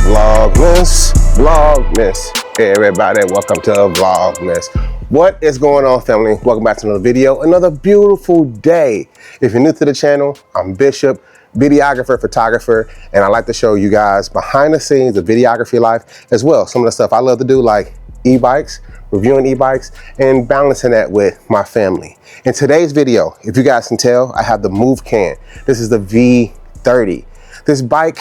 Vlogmas. Hey everybody, welcome to Vlogmas. What is going on, family? Welcome back to another video, another beautiful day. If you're new to the channel, I'm Bishop, videographer, photographer, and I like to show you guys behind the scenes of videography life as well. Some of the stuff I love to do, like e-bikes, reviewing e-bikes, and balancing that with my family. In today's video, if you guys can tell, I have the MOVCAN. This is the V30. This bike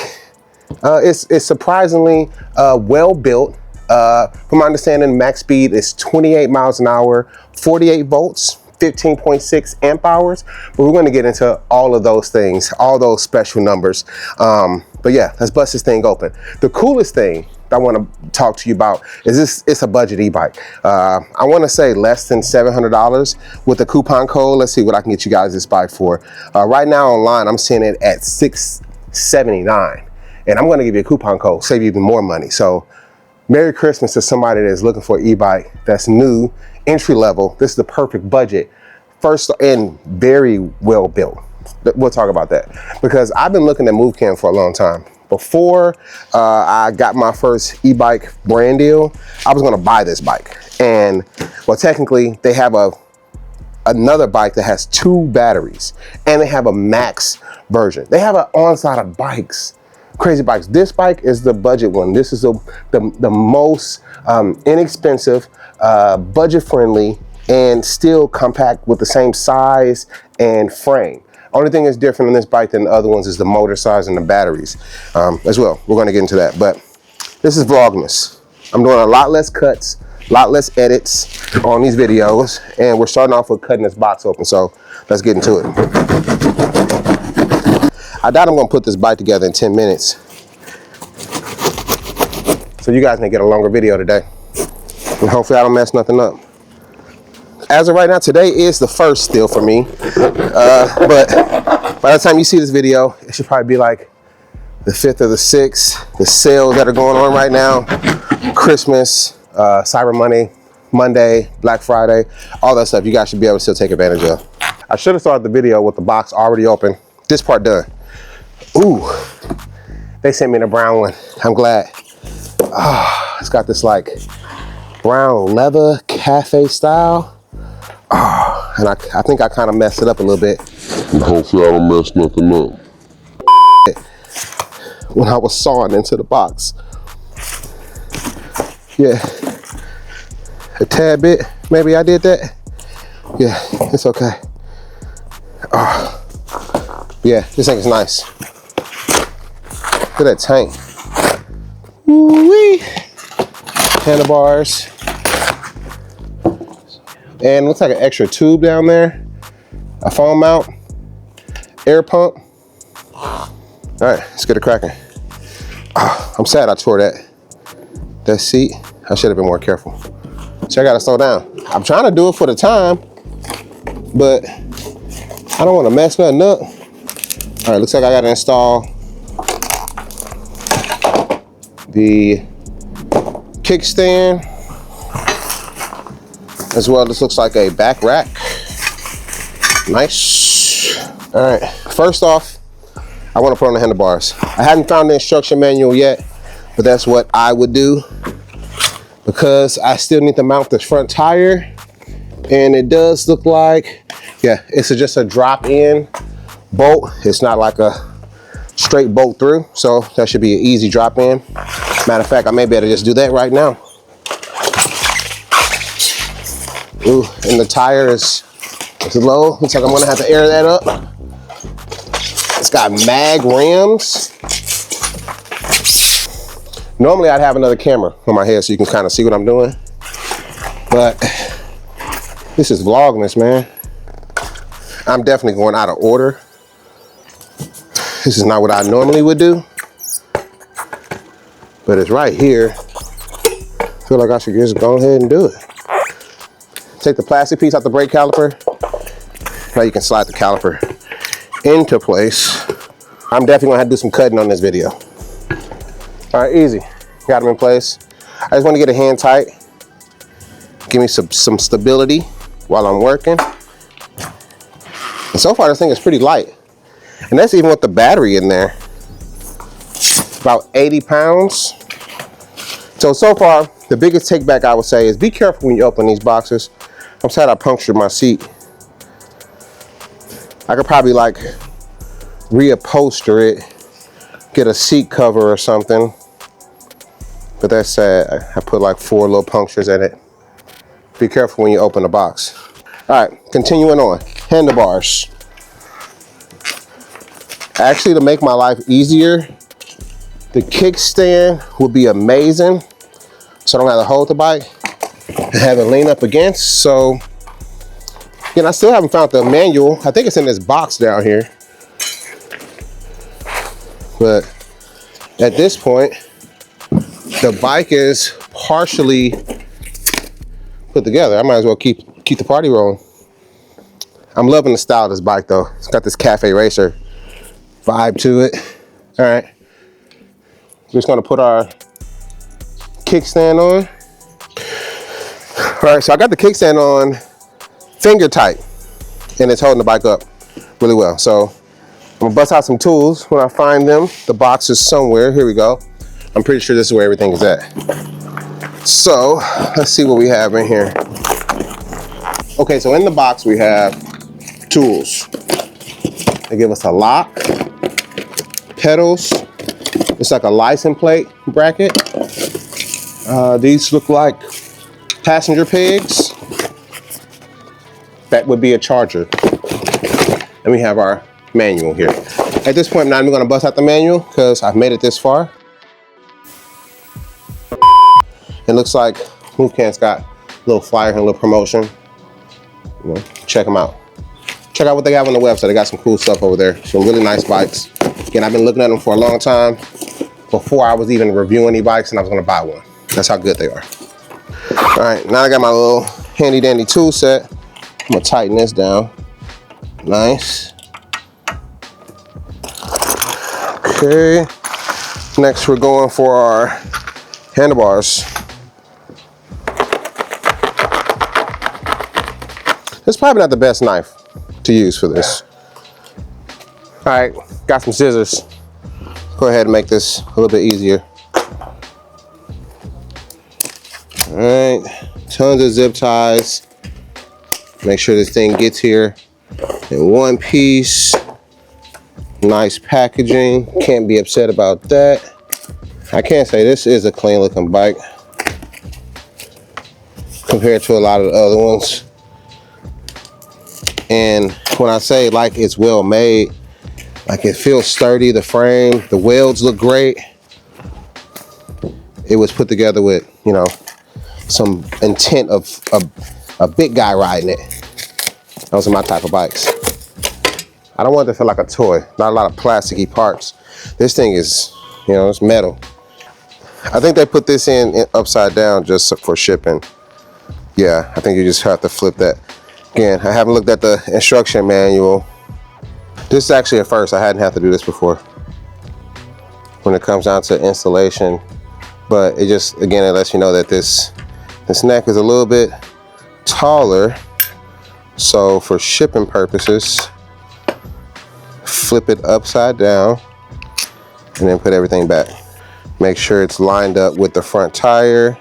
is surprisingly well built. From my understanding, max speed is 28 miles an hour, 48 volts, 15.6 amp hours. But we're going to get into all of those things, all those special numbers. But yeah, let's bust this thing open. The coolest thing I want to talk to you about is this. It's a budget e-bike. I want to say less than $700 with a coupon code. Let's see what I can get you guys this bike for. Right now online, I'm seeing it at $679, and I'm going to give you a coupon code, save you even more money. So Merry Christmas to somebody that's looking for an e-bike that's new, entry level. This is the perfect budget, first, and very well built. We'll talk about that because I've been looking at MOVCAN for a long time. Before I got my first e-bike brand deal, I was going to buy this bike, and well, technically they have another bike that has 2 batteries, and they have a max version. They have an onslaught of bikes, crazy bikes. This bike is the budget one. This is the most inexpensive, budget friendly, and still compact with the same size and frame. Only thing that's different in this bike than the other ones is the motor size and the batteries as well. We're going to get into that, but this is Vlogmas. I'm doing a lot less cuts, a lot less edits on these videos, and we're starting off with cutting this box open, so let's get into it. I doubt I'm going to put this bike together in 10 minutes, so you guys may get a longer video today, and hopefully I don't mess nothing up. As of right now, today is the first still for me, but by the time you see this video, it should probably be like the 5th or the 6th. The sales that are going on right now, Christmas, Cyber Monday, Black Friday, all that stuff, you guys should be able to still take advantage of. I should have started the video with the box already open. This part done. Ooh, they sent me the brown one. I'm glad. Oh, it's got this like brown leather cafe style. Oh, and I think I kind of messed it up a little bit. And hopefully I don't mess nothing up. When I was sawing into the box. Yeah, a tad bit, maybe I did that. Yeah, it's okay. Oh, yeah, this thing is nice. Look at that tank. Woo-wee. Handlebars. And looks like an extra tube down there. A foam mount. Air pump. All right, let's get it cracking. Oh, I'm sad I tore that seat. I should have been more careful. So I gotta slow down. I'm trying to do it for the time, but I don't want to mess nothing up. All right, looks like I gotta install the kickstand. As well, this looks like a back rack. Nice. All right, first off, I want to put on the handlebars. I hadn't found the instruction manual yet, but that's what I would do because I still need to mount this front tire. And it does look like, yeah, it's just a drop-in bolt. It's not like a straight bolt through, so that should be an easy drop-in. Matter of fact, I may be able to just do that right now. Ooh, and the tire is low. Looks like I'm gonna have to air that up. It's got mag rims. Normally I'd have another camera on my head so you can kind of see what I'm doing. But this is Vlogmas, man. I'm definitely going out of order. This is not what I normally would do. But it's right here. I feel like I should just go ahead and do it. Take the plastic piece out the brake caliper. Now you can slide the caliper into place. I'm definitely gonna have to do some cutting on this video. All right, easy. Got them in place. I just want to get a hand tight. Give me some stability while I'm working. And so far, this thing is pretty light. And that's even with the battery in there. about 80 pounds. So far, the biggest take back I would say is be careful when you open these boxes. I'm sad I punctured my seat. I could probably like reupholster it, get a seat cover or something. But that's sad. I put like 4 little punctures in it. Be careful when you open the box. All right, continuing on. Handlebars. Actually, to make my life easier, the kickstand would be amazing. So I don't have to hold the bike and have it lean up against. So, again, I still haven't found the manual. I think it's in this box down here. But at this point, the bike is partially put together. I might as well keep the party rolling. I'm loving the style of this bike though. It's got this cafe racer vibe to it. All right, we're just gonna put our kickstand on. All right, so I got the kickstand on finger tight and it's holding the bike up really well. So I'm gonna bust out some tools when I find them. The box is somewhere, here we go. I'm pretty sure this is where everything is at. So let's see what we have in here. Okay, so in the box we have tools. They give us a lock, pedals. It's like a license plate bracket. These look like passenger pegs. That would be a charger. And we have our manual here. At this point, I'm not even gonna bust out the manual because I've made it this far. It looks like MOVCAN's got a little flyer and a little promotion. You know, check them out. Check out what they have on the website. They got some cool stuff over there. Some really nice bikes. Again, I've been looking at them for a long time before I was even reviewing e-bikes and I was gonna buy one. That's how good they are. All right, now I got my little handy dandy tool set. I'm gonna tighten this down. Nice. Okay. Next, we're going for our handlebars. It's probably not the best knife to use for this. All right, got some scissors. Go ahead and make this a little bit easier. All right, tons of zip ties. Make sure this thing gets here in one piece. Nice packaging, can't be upset about that. I can't say this is a clean looking bike compared to a lot of the other ones. And when I say like it's well made, like it feels sturdy, the frame, the welds look great. It was put together with, you know, some intent of a big guy riding it. Those are my type of bikes. I don't want it to feel like a toy, not a lot of plasticky parts. This thing is, you know, it's metal. I think they put this in upside down just for shipping. Yeah, I think you just have to flip that. Again, I haven't looked at the instruction manual. This is actually a first. I hadn't had to do this before when it comes down to installation. But it just, again, it lets you know that this neck is a little bit taller. So for shipping purposes, flip it upside down and then put everything back. Make sure it's lined up with the front tire.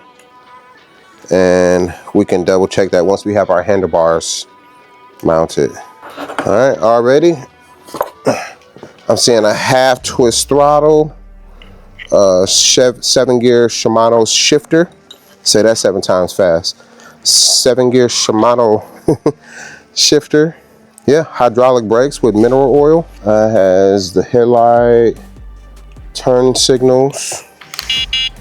And we can double check that once we have our handlebars mounted. All right, already I'm seeing a half twist throttle, 7-gear Shimano shifter. Say that 7 times fast. 7-gear Shimano shifter. Yeah, hydraulic brakes with mineral oil. Has the headlight, turn signals.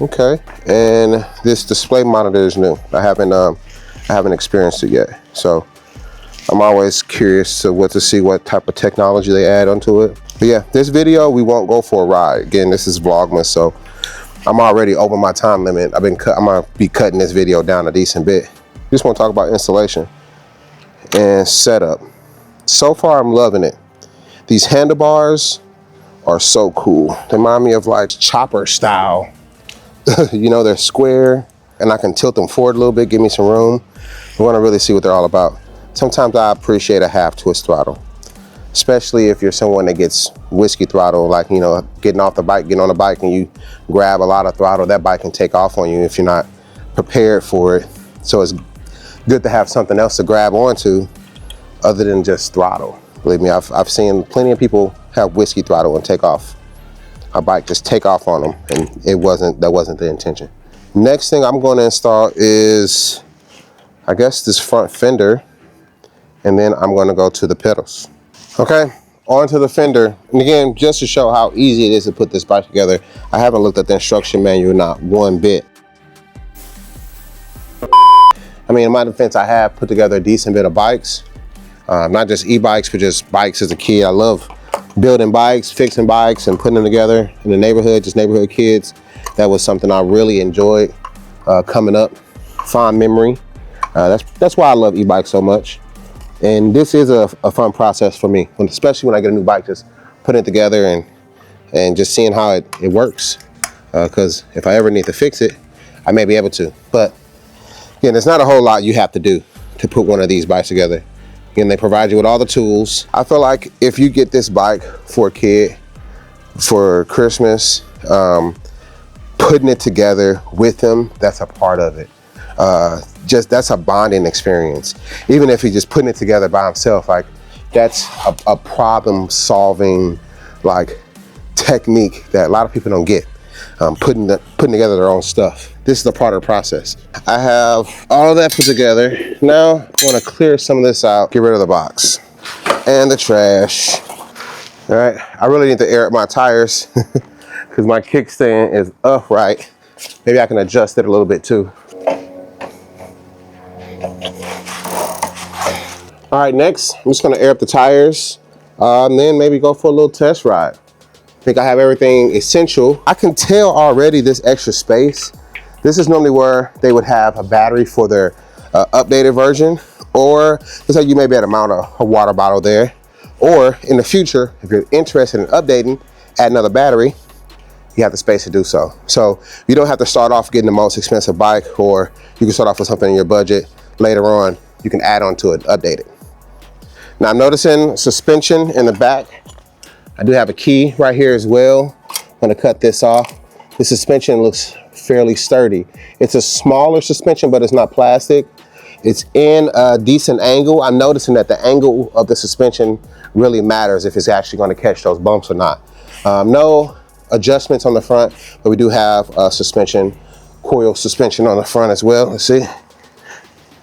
Okay, and this display monitor is new. I haven't experienced it yet, so I'm always curious to see what type of technology they add onto it. But yeah, this video we won't go for a ride. Again, this is Vlogmas, so I'm already over my time limit. I'm gonna be cutting this video down a decent bit. Just want to talk about installation and setup. So far, I'm loving it. These handlebars are so cool. They remind me of like chopper style. You know, they're square and I can tilt them forward a little bit, give me some room. I want to really see what they're all about. Sometimes I appreciate a half twist throttle. especially if you're someone that gets whiskey throttle, like, you know, getting on the bike and you grab a lot of throttle, that bike can take off on you if you're not prepared for it. So it's good to have something else to grab onto other than just throttle. Believe me, I've seen plenty of people have whiskey throttle and take off a bike, just take off on them, and that wasn't the intention. Next thing I'm going to install is, I guess, this front fender, and then I'm going to go to the pedals. Okay, onto the fender. And again, just to show how easy it is to put this bike together, I haven't looked at the instruction manual, not one bit. I mean, in my defense, I have put together a decent bit of bikes, not just e-bikes, but just bikes as a kid. I love building bikes, fixing bikes, and putting them together in the neighborhood, just neighborhood kids. That was something I really enjoyed coming up, fond memory. That's why I love e-bikes so much. And this is a fun process for me, especially when I get a new bike, just putting it together and just seeing how it works. Because if I ever need to fix it, I may be able to. But again, there's not a whole lot you have to do to put one of these bikes together. Again, they provide you with all the tools. I feel like if you get this bike for a kid for Christmas, putting it together with them, that's a part of it. That's a bonding experience. Even if he's just putting it together by himself, like, that's a problem solving, like, technique that a lot of people don't get. Putting together their own stuff. This is a part of the process. I have all of that put together. Now I want to clear some of this out, get rid of the box and the trash. All right, I really need to air up my tires because my kickstand is upright. Maybe I can adjust it a little bit too. All right, next, I'm just gonna air up the tires and then maybe go for a little test ride. I think I have everything essential. I can tell already this extra space. This is normally where they would have a battery for their updated version, or looks like you may be able to mount a water bottle there. Or in the future, if you're interested in updating, add another battery, you have the space to do so. So you don't have to start off getting the most expensive bike, or you can start off with something in your budget. Later on, you can add on to it, update it. Now I'm noticing suspension in the back. I do have a key right here as well. I'm gonna cut this off. The suspension looks fairly sturdy. It's a smaller suspension, but it's not plastic. It's in a decent angle. I'm noticing that the angle of the suspension really matters if it's actually gonna catch those bumps or not. No adjustments on the front, but we do have a suspension, coil suspension on the front as well. Let's see.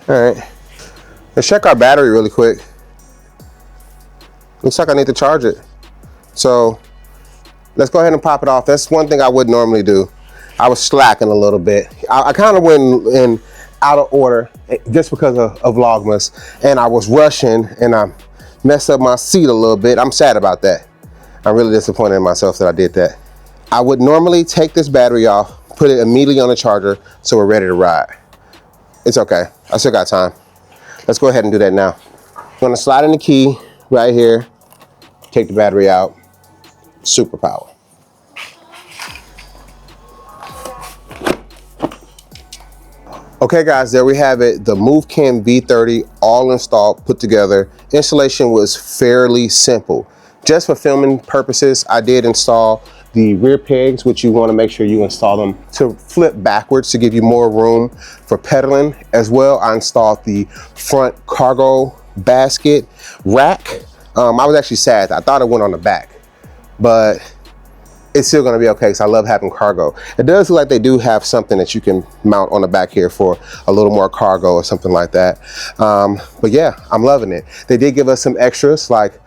All right, let's check our battery really quick. Looks like I need to charge it. So let's go ahead and pop it off. That's one thing I would normally do. I was slacking a little bit. I kind of went in out of order just because of Vlogmas, and I was rushing and I messed up my seat a little bit. I'm sad about that. I'm really disappointed in myself that I did that. I would normally take this battery off, put it immediately on the charger so we're ready to ride. It's okay, I still got time. Let's go ahead and do that now. I'm gonna slide in the key right here, take the battery out, super power. Okay guys, there we have it. The MOVCAN V30 all installed, put together. Installation was fairly simple. Just for filming purposes, I did install the rear pegs, which you want to make sure you install them to flip backwards to give you more room for pedaling. As well, I installed the front cargo basket rack. I was actually sad. I thought it went on the back, but it's still gonna be okay because I love having cargo. It does look like they do have something that you can mount on the back here for a little more cargo or something like that. But yeah, I'm loving it. They did give us some extras like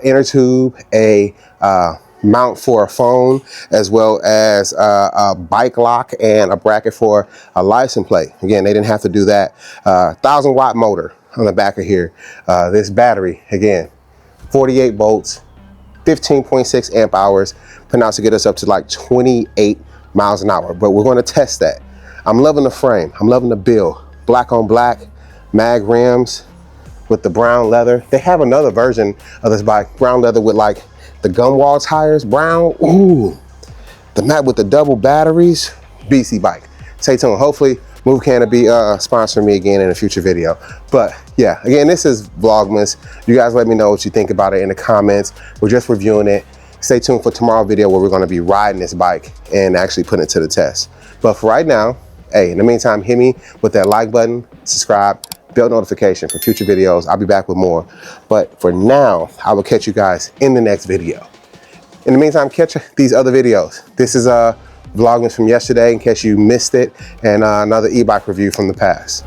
inner tube, a mount for a phone, as well as a bike lock and a bracket for a license plate. Again, they didn't have to do that. 1,000-watt motor on the back of here. This battery, again, 48 volts, 15.6 amp hours, pronounced to get us up to like 28 miles an hour, but we're going to test that. I'm loving the frame. I'm loving the build. Black on black, mag rims with the brown leather. They have another version of this bike, brown leather with like the gunwall tires, brown. Ooh, the mat with the double batteries, BC bike. Stay tuned. Hopefully MOVCAN will be sponsoring me again in a future video. But yeah, again, this is Vlogmas. You guys let me know what you think about it in the comments. We're just reviewing it. Stay tuned for tomorrow's video where we're gonna be riding this bike and actually putting it to the test. But for right now, hey, in the meantime, hit me with that like button, subscribe, bell notification for future videos. I'll be back with more. But for now, I will catch you guys in the next video. In the meantime, catch these other videos. This is Vlogmas from yesterday in case you missed it, and another e-bike review from the past.